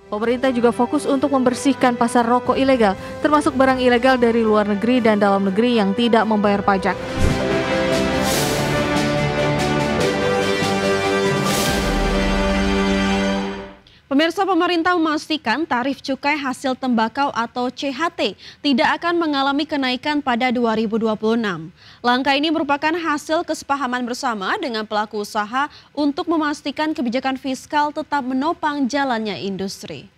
Pemerintah juga fokus untuk membersihkan pasar rokok ilegal, termasuk barang ilegal dari luar negeri dan dalam negeri yang tidak membayar pajak. Pemirsa, pemerintah memastikan tarif cukai hasil tembakau atau CHT tidak akan mengalami kenaikan pada 2026. Langkah ini merupakan hasil kesepahaman bersama dengan pelaku usaha untuk memastikan kebijakan fiskal tetap menopang jalannya industri.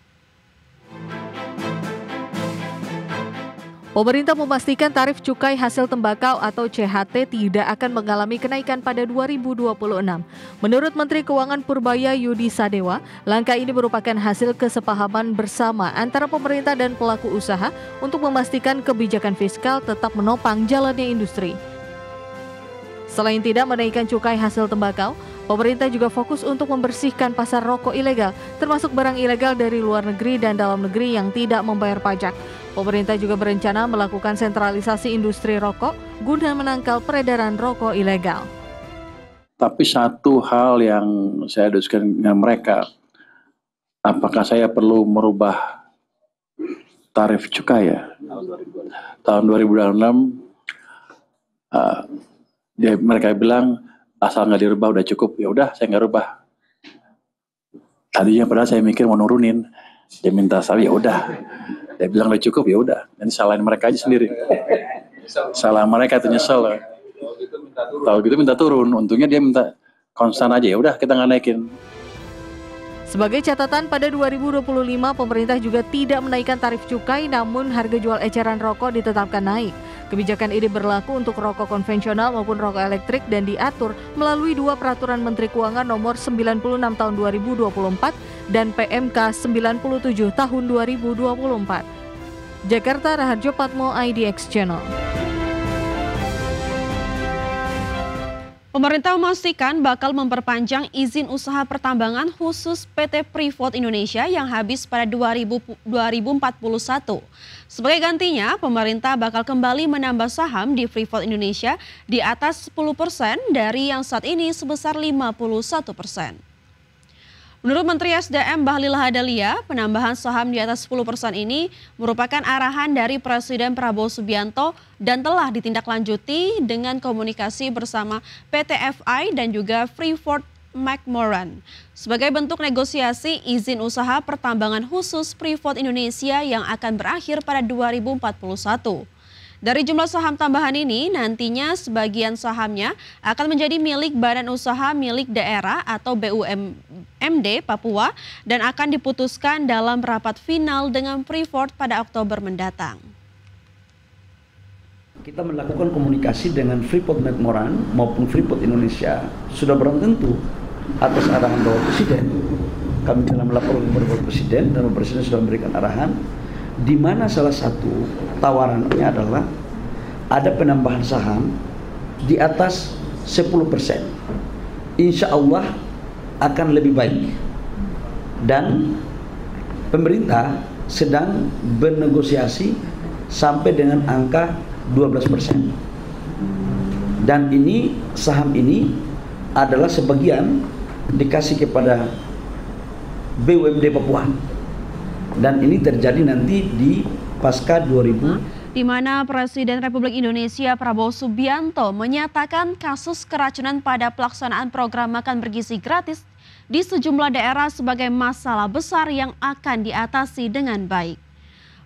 Pemerintah memastikan tarif cukai hasil tembakau atau CHT tidak akan mengalami kenaikan pada 2026. Menurut Menteri Keuangan Purbaya Yudi Sadewa, langkah ini merupakan hasil kesepahaman bersama antara pemerintah dan pelaku usaha untuk memastikan kebijakan fiskal tetap menopang jalannya industri. Selain tidak menaikkan cukai hasil tembakau, pemerintah juga fokus untuk membersihkan pasar rokok ilegal, termasuk barang ilegal dari luar negeri dan dalam negeri yang tidak membayar pajak. Pemerintah juga berencana melakukan sentralisasi industri rokok guna menangkal peredaran rokok ilegal. Tapi satu hal yang saya diskusikan dengan mereka, apakah saya perlu merubah tarif cukai ya? Tahun 2026, mereka bilang asal nggak dirubah udah cukup. Ya udah, saya nggak rubah. Tadinya padahal saya mikir mau nurunin, dia minta saya ya udah. Dia bilang udah cukup, ya udah. Dan salahin mereka aja sendiri. Salah mereka itu nyesel. Kalau gitu minta turun, untungnya dia minta konstan aja, ya udah kita nggak naikin. Sebagai catatan, pada 2025 pemerintah juga tidak menaikkan tarif cukai, namun harga jual eceran rokok ditetapkan naik. Kebijakan ini berlaku untuk rokok konvensional maupun rokok elektrik dan diatur melalui dua peraturan Menteri Keuangan nomor 96 tahun 2024 dan PMK 97 tahun 2024. Jakarta, Raharjo Patmo, IDX Channel. Pemerintah memastikan bakal memperpanjang izin usaha pertambangan khusus PT Freeport Indonesia yang habis pada 2041. Sebagai gantinya, pemerintah bakal kembali menambah saham di Freeport Indonesia di atas 10% dari yang saat ini sebesar 51%. Menurut Menteri SDM Bahlil Lahadalia, penambahan saham di atas 10% ini merupakan arahan dari Presiden Prabowo Subianto dan telah ditindaklanjuti dengan komunikasi bersama PT FI dan juga Freeport McMoran. Sebagai bentuk negosiasi izin usaha pertambangan khusus Freeport Indonesia yang akan berakhir pada 2041. Dari jumlah saham tambahan ini, nantinya sebagian sahamnya akan menjadi milik Badan Usaha Milik Daerah atau BUMD Papua dan akan diputuskan dalam rapat final dengan Freeport pada Oktober mendatang. Kita melakukan komunikasi dengan Freeport McMoran maupun Freeport Indonesia sudah barang tentu atas arahan Bapak Presiden. Kami telah melaporkan kepada Bapak Presiden dan Bapak Presiden sudah memberikan arahan, di mana salah satu tawarannya adalah ada penambahan saham di atas 10%. Insya Allah akan lebih baik. Dan pemerintah sedang bernegosiasi sampai dengan angka 12%. Dan ini saham ini adalah sebagian dikasih kepada BUMD Papua. Dan ini terjadi nanti di pasca 2000. Di mana Presiden Republik Indonesia Prabowo Subianto menyatakan kasus keracunan pada pelaksanaan program makan bergizi gratis di sejumlah daerah sebagai masalah besar yang akan diatasi dengan baik.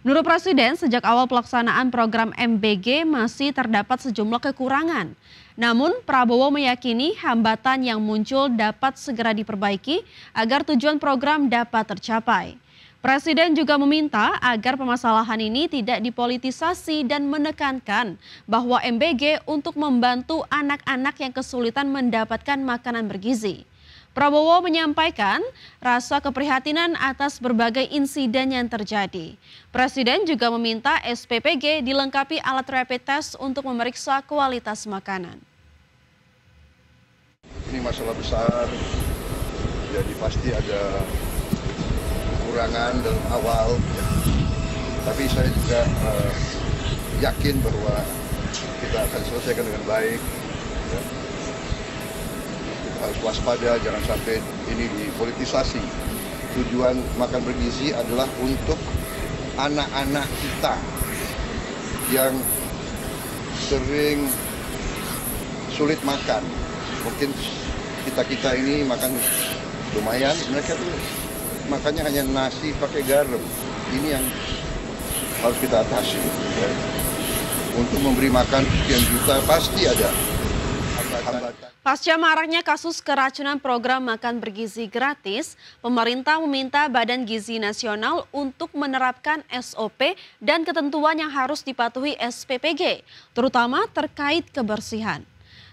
Menurut Presiden, sejak awal pelaksanaan program MBG masih terdapat sejumlah kekurangan. Namun Prabowo meyakini hambatan yang muncul dapat segera diperbaiki agar tujuan program dapat tercapai. Presiden juga meminta agar permasalahan ini tidak dipolitisasi dan menekankan bahwa MBG untuk membantu anak-anak yang kesulitan mendapatkan makanan bergizi. Prabowo menyampaikan rasa keprihatinan atas berbagai insiden yang terjadi. Presiden juga meminta SPPG dilengkapi alat rapid test untuk memeriksa kualitas makanan. Ini masalah besar, jadi pasti ada kekurangan dalam awal, tapi saya juga yakin bahwa kita akan selesaikan dengan baik. Ya. Kita harus waspada, jangan sampai ini dipolitisasi. tujuan makan bergizi adalah untuk anak-anak kita yang sering sulit makan. Mungkin kita ini makan lumayan, mereka tuh makannya hanya nasi pakai garam. Ini yang harus kita atasi. Ya. Untuk memberi makan sekian juta pasti ada hambatan. Pasca maraknya kasus keracunan program makan bergizi gratis, pemerintah meminta Badan Gizi Nasional untuk menerapkan SOP dan ketentuan yang harus dipatuhi SPPG, terutama terkait kebersihan.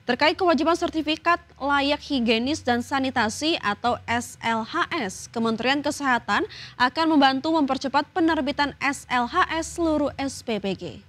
Terkait kewajiban sertifikat layak higienis dan sanitasi atau SLHS, Kementerian Kesehatan akan membantu mempercepat penerbitan SLHS seluruh SPPG.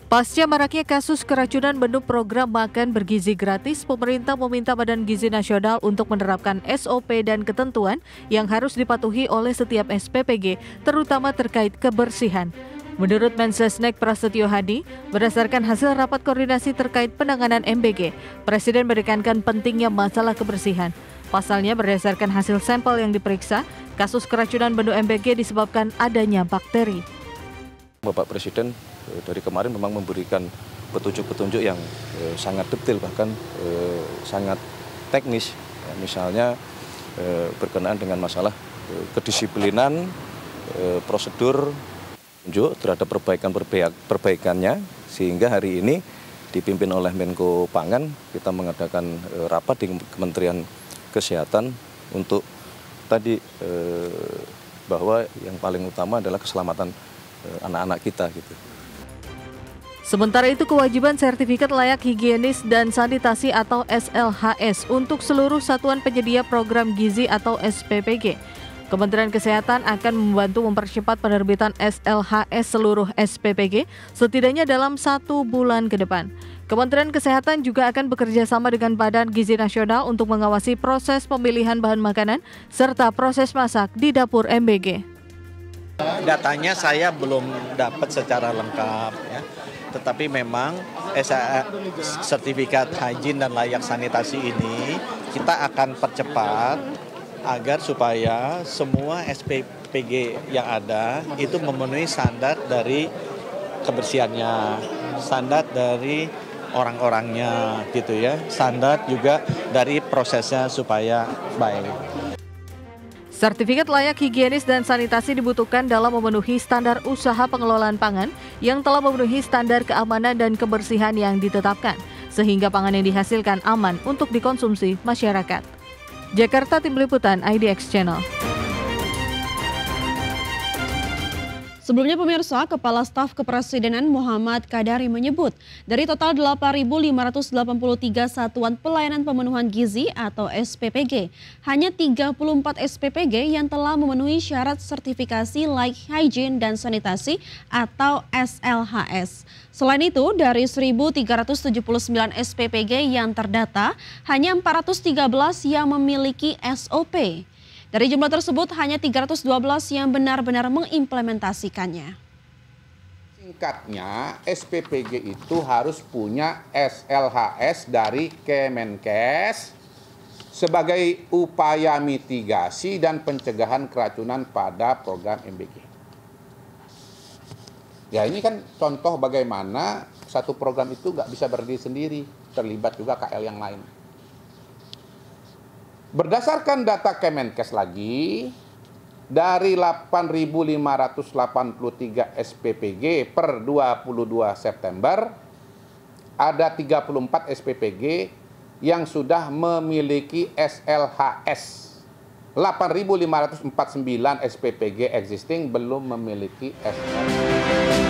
Pasca maraknya kasus keracunan menu program makan bergizi gratis, pemerintah meminta Badan Gizi Nasional untuk menerapkan SOP dan ketentuan yang harus dipatuhi oleh setiap SPPG, terutama terkait kebersihan. Menurut Mensesnek Prasetyo Hadi, berdasarkan hasil rapat koordinasi terkait penanganan MBG, Presiden menekankan pentingnya masalah kebersihan. Pasalnya, berdasarkan hasil sampel yang diperiksa, kasus keracunan menu MBG disebabkan adanya bakteri. Bapak Presiden dari kemarin memang memberikan petunjuk-petunjuk yang sangat detail, bahkan sangat teknis. Misalnya berkenaan dengan masalah kedisiplinan, prosedur, tunjuk terhadap perbaikannya, sehingga hari ini dipimpin oleh Menko Pangan, kita mengadakan rapat di Kementerian Kesehatan untuk tadi bahwa yang paling utama adalah keselamatan anak-anak kita gitu. Sementara itu, kewajiban sertifikat layak higienis dan sanitasi atau SLHS untuk seluruh satuan penyedia program gizi atau SPPG. Kementerian Kesehatan akan membantu mempercepat penerbitan SLHS seluruh SPPG setidaknya dalam 1 bulan ke depan. Kementerian Kesehatan juga akan bekerja sama dengan Badan Gizi Nasional untuk mengawasi proses pemilihan bahan makanan serta proses masak di dapur MBG. Datanya saya belum dapat secara lengkap ya. Tetapi memang sertifikat hygiene dan layak sanitasi ini kita akan percepat agar supaya semua SPPG yang ada itu memenuhi standar dari kebersihannya, standar dari orang-orangnya gitu ya, standar juga dari prosesnya supaya baik. Sertifikat layak higienis dan sanitasi dibutuhkan dalam memenuhi standar usaha pengelolaan pangan yang telah memenuhi standar keamanan dan kebersihan yang ditetapkan, sehingga pangan yang dihasilkan aman untuk dikonsumsi masyarakat. Jakarta, Tim Liputan IDX Channel. Sebelumnya pemirsa, Kepala Staf Kepresidenan Muhammad Kadari menyebut dari total 8.583 satuan pelayanan pemenuhan gizi atau SPPG, hanya 34 SPPG yang telah memenuhi syarat sertifikasi layak hygiene dan sanitasi atau SLHS. Selain itu, dari 1.379 SPPG yang terdata, hanya 413 yang memiliki SOP. Dari jumlah tersebut, hanya 312 yang benar-benar mengimplementasikannya. Singkatnya, SPPG itu harus punya SLHS dari Kemenkes sebagai upaya mitigasi dan pencegahan keracunan pada program MBG. Ya, ini kan contoh bagaimana satu program itu nggak bisa berdiri sendiri, terlibat juga KL yang lain. Berdasarkan data Kemenkes lagi, dari 8.583 SPPG per 22 September, ada 34 SPPG yang sudah memiliki SLHS. 8.549 SPPG existing belum memiliki SLHS.